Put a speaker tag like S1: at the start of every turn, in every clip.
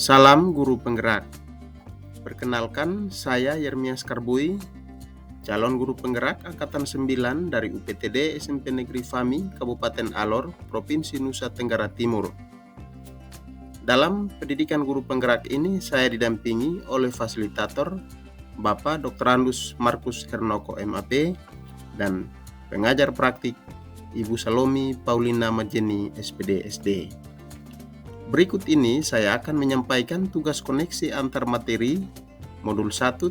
S1: Salam Guru Penggerak. Perkenalkan, saya Yermias Karbui, calon guru penggerak Angkatan 9 dari UPTD SMP Negeri Fami, Kabupaten Alor, Provinsi Nusa Tenggara Timur. Dalam pendidikan guru penggerak ini, saya didampingi oleh fasilitator Bapak Dr. Andus Markus Hernoko MAP dan pengajar praktik Ibu Salomi Paulina Majeni SPD SD. Berikut ini saya akan menyampaikan tugas koneksi antar materi Modul 1.1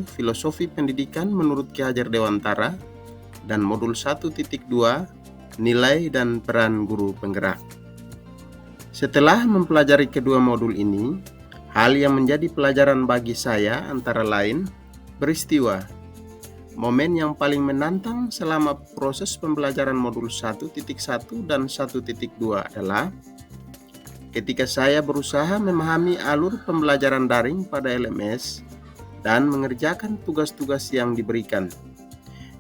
S1: Filosofi Pendidikan menurut Ki Hajar Dewantara dan Modul 1.2 Nilai dan Peran Guru Penggerak. Setelah mempelajari kedua modul ini, hal yang menjadi pelajaran bagi saya antara lain peristiwa. Momen yang paling menantang selama proses pembelajaran modul 1.1 dan 1.2 adalah ketika saya berusaha memahami alur pembelajaran daring pada LMS dan mengerjakan tugas-tugas yang diberikan.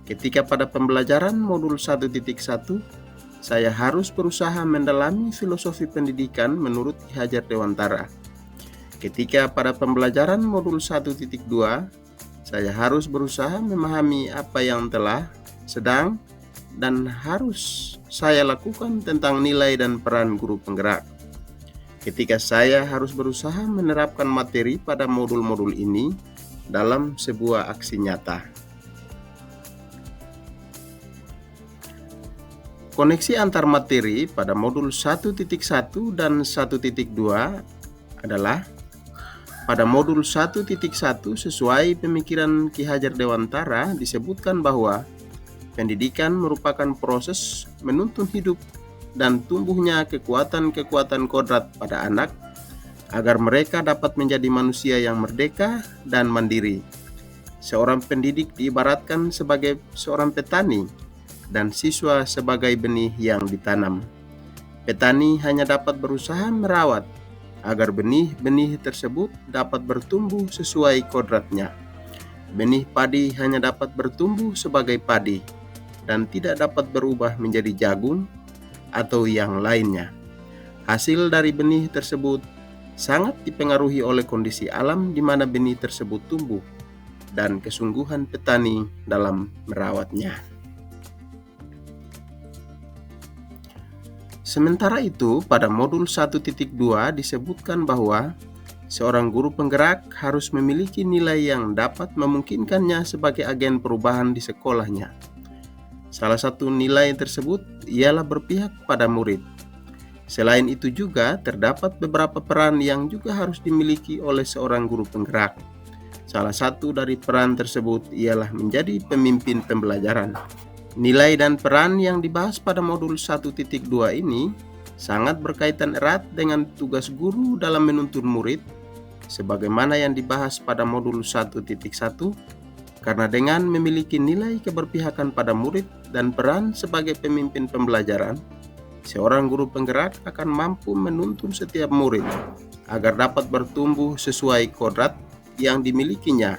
S1: Ketika pada pembelajaran modul 1.1, saya harus berusaha mendalami filosofi pendidikan menurut Ki Hajar Dewantara. Ketika pada pembelajaran modul 1.2, saya harus berusaha memahami apa yang telah, sedang, dan harus saya lakukan tentang nilai dan peran guru penggerak. Ketika saya harus berusaha menerapkan materi pada modul-modul ini dalam sebuah aksi nyata. Koneksi antar materi pada modul 1.1 dan 1.2 adalah pada modul 1.1 sesuai pemikiran Ki Hajar Dewantara disebutkan bahwa pendidikan merupakan proses menuntun hidup dan tumbuhnya kekuatan-kekuatan kodrat pada anak agar mereka dapat menjadi manusia yang merdeka dan mandiri. Seorang pendidik diibaratkan sebagai seorang petani dan siswa sebagai benih yang ditanam. Petani hanya dapat berusaha merawat agar benih-benih tersebut dapat bertumbuh sesuai kodratnya. Benih padi hanya dapat bertumbuh sebagai padi dan tidak dapat berubah menjadi jagung atau yang lainnya. Hasil dari benih tersebut sangat dipengaruhi oleh kondisi alam di mana benih tersebut tumbuh dan kesungguhan petani dalam merawatnya. Sementara itu, pada modul 1.2 disebutkan bahwa seorang guru penggerak harus memiliki nilai yang dapat memungkinkannya sebagai agen perubahan di sekolahnya. Salah satu nilai tersebut ialah berpihak pada murid. Selain itu juga terdapat beberapa peran yang juga harus dimiliki oleh seorang guru penggerak. Salah satu dari peran tersebut ialah menjadi pemimpin pembelajaran. Nilai dan peran yang dibahas pada modul 1.2 ini sangat berkaitan erat dengan tugas guru dalam menuntun murid, sebagaimana yang dibahas pada modul 1.1, karena dengan memiliki nilai keberpihakan pada murid dan peran sebagai pemimpin pembelajaran, seorang guru penggerak akan mampu menuntun setiap murid agar dapat bertumbuh sesuai kodrat yang dimilikinya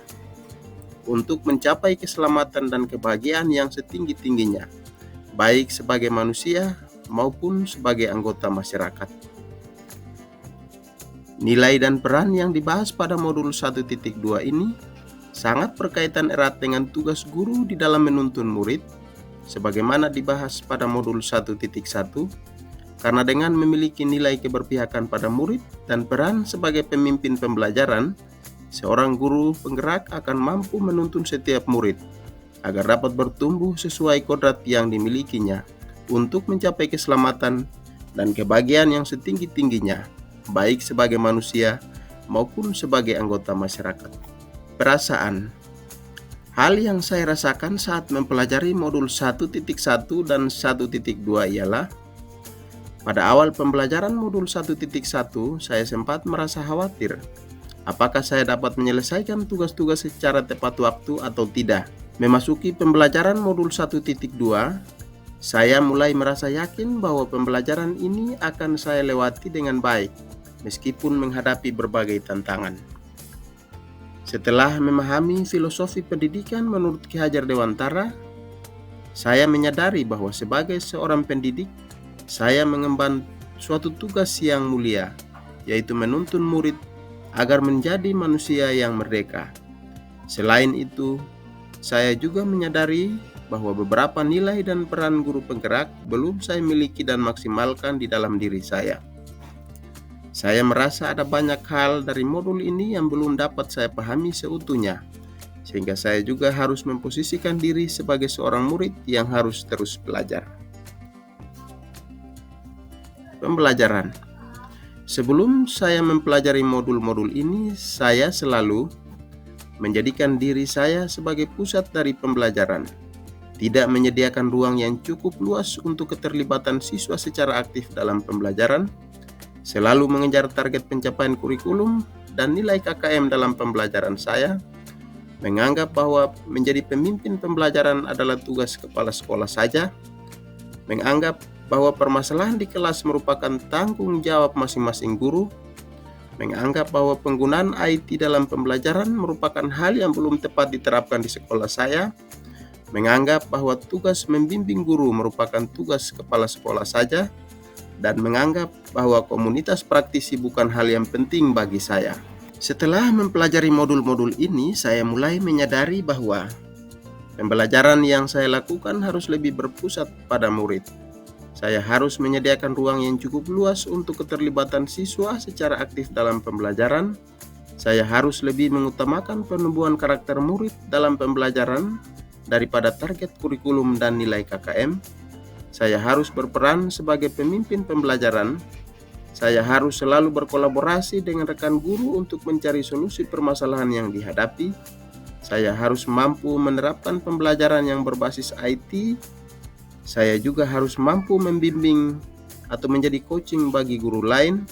S1: untuk mencapai keselamatan dan kebahagiaan yang setinggi-tingginya, baik sebagai manusia maupun sebagai anggota masyarakat. Nilai dan peran yang dibahas pada modul 1.2 ini sangat berkaitan erat dengan tugas guru di dalam menuntun murid, sebagaimana dibahas pada modul 1.1, karena dengan memiliki nilai keberpihakan pada murid dan peran sebagai pemimpin pembelajaran, seorang guru penggerak akan mampu menuntun setiap murid agar dapat bertumbuh sesuai kodrat yang dimilikinya untuk mencapai keselamatan dan kebahagiaan yang setinggi-tingginya, baik sebagai manusia maupun sebagai anggota masyarakat. Perasaan. Hal yang saya rasakan saat mempelajari modul 1.1 dan 1.2 ialah pada awal pembelajaran modul 1.1 saya sempat merasa khawatir apakah saya dapat menyelesaikan tugas-tugas secara tepat waktu atau tidak. Memasuki pembelajaran modul 1.2, saya mulai merasa yakin bahwa pembelajaran ini akan saya lewati dengan baik meskipun menghadapi berbagai tantangan. Setelah memahami filosofi pendidikan menurut Ki Hajar Dewantara, saya menyadari bahwa sebagai seorang pendidik, saya mengemban suatu tugas yang mulia, yaitu menuntun murid agar menjadi manusia yang merdeka. Selain itu, saya juga menyadari bahwa beberapa nilai dan peran guru penggerak belum saya miliki dan maksimalkan di dalam diri saya. Saya merasa ada banyak hal dari modul ini yang belum dapat saya pahami seutuhnya, sehingga saya juga harus memposisikan diri sebagai seorang murid yang harus terus belajar. Pembelajaran. Sebelum saya mempelajari modul-modul ini, saya selalu menjadikan diri saya sebagai pusat dari pembelajaran, tidak menyediakan ruang yang cukup luas untuk keterlibatan siswa secara aktif dalam pembelajaran, selalu mengejar target pencapaian kurikulum dan nilai KKM dalam pembelajaran saya, menganggap bahwa menjadi pemimpin pembelajaran adalah tugas kepala sekolah saja, menganggap bahwa permasalahan di kelas merupakan tanggung jawab masing-masing guru, menganggap bahwa penggunaan IT dalam pembelajaran merupakan hal yang belum tepat diterapkan di sekolah saya, menganggap bahwa tugas membimbing guru merupakan tugas kepala sekolah saja, dan menganggap bahwa komunitas praktisi bukan hal yang penting bagi saya. Setelah mempelajari modul-modul ini, saya mulai menyadari bahwa pembelajaran yang saya lakukan harus lebih berpusat pada murid. Saya harus menyediakan ruang yang cukup luas untuk keterlibatan siswa secara aktif dalam pembelajaran. Saya harus lebih mengutamakan penumbuhan karakter murid dalam pembelajaran daripada target kurikulum dan nilai KKM. Saya harus berperan sebagai pemimpin pembelajaran. Saya harus selalu berkolaborasi dengan rekan guru untuk mencari solusi permasalahan yang dihadapi. Saya harus mampu menerapkan pembelajaran yang berbasis IT. Saya juga harus mampu membimbing atau menjadi coaching bagi guru lain,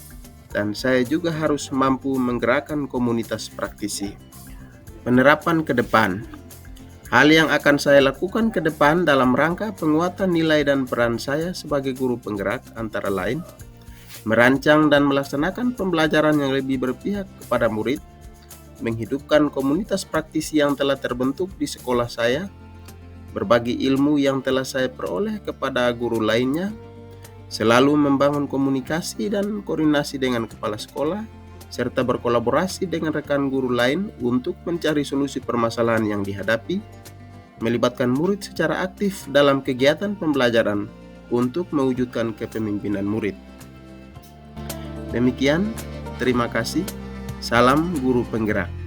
S1: dan saya juga harus mampu menggerakkan komunitas praktisi. Penerapan ke depan. Hal yang akan saya lakukan ke depan dalam rangka penguatan nilai dan peran saya sebagai guru penggerak antara lain, merancang dan melaksanakan pembelajaran yang lebih berpihak kepada murid, menghidupkan komunitas praktisi yang telah terbentuk di sekolah saya, berbagi ilmu yang telah saya peroleh kepada guru lainnya, selalu membangun komunikasi dan koordinasi dengan kepala sekolah, serta berkolaborasi dengan rekan guru lain untuk mencari solusi permasalahan yang dihadapi, melibatkan murid secara aktif dalam kegiatan pembelajaran untuk mewujudkan kepemimpinan murid. Demikian, terima kasih. Salam guru penggerak.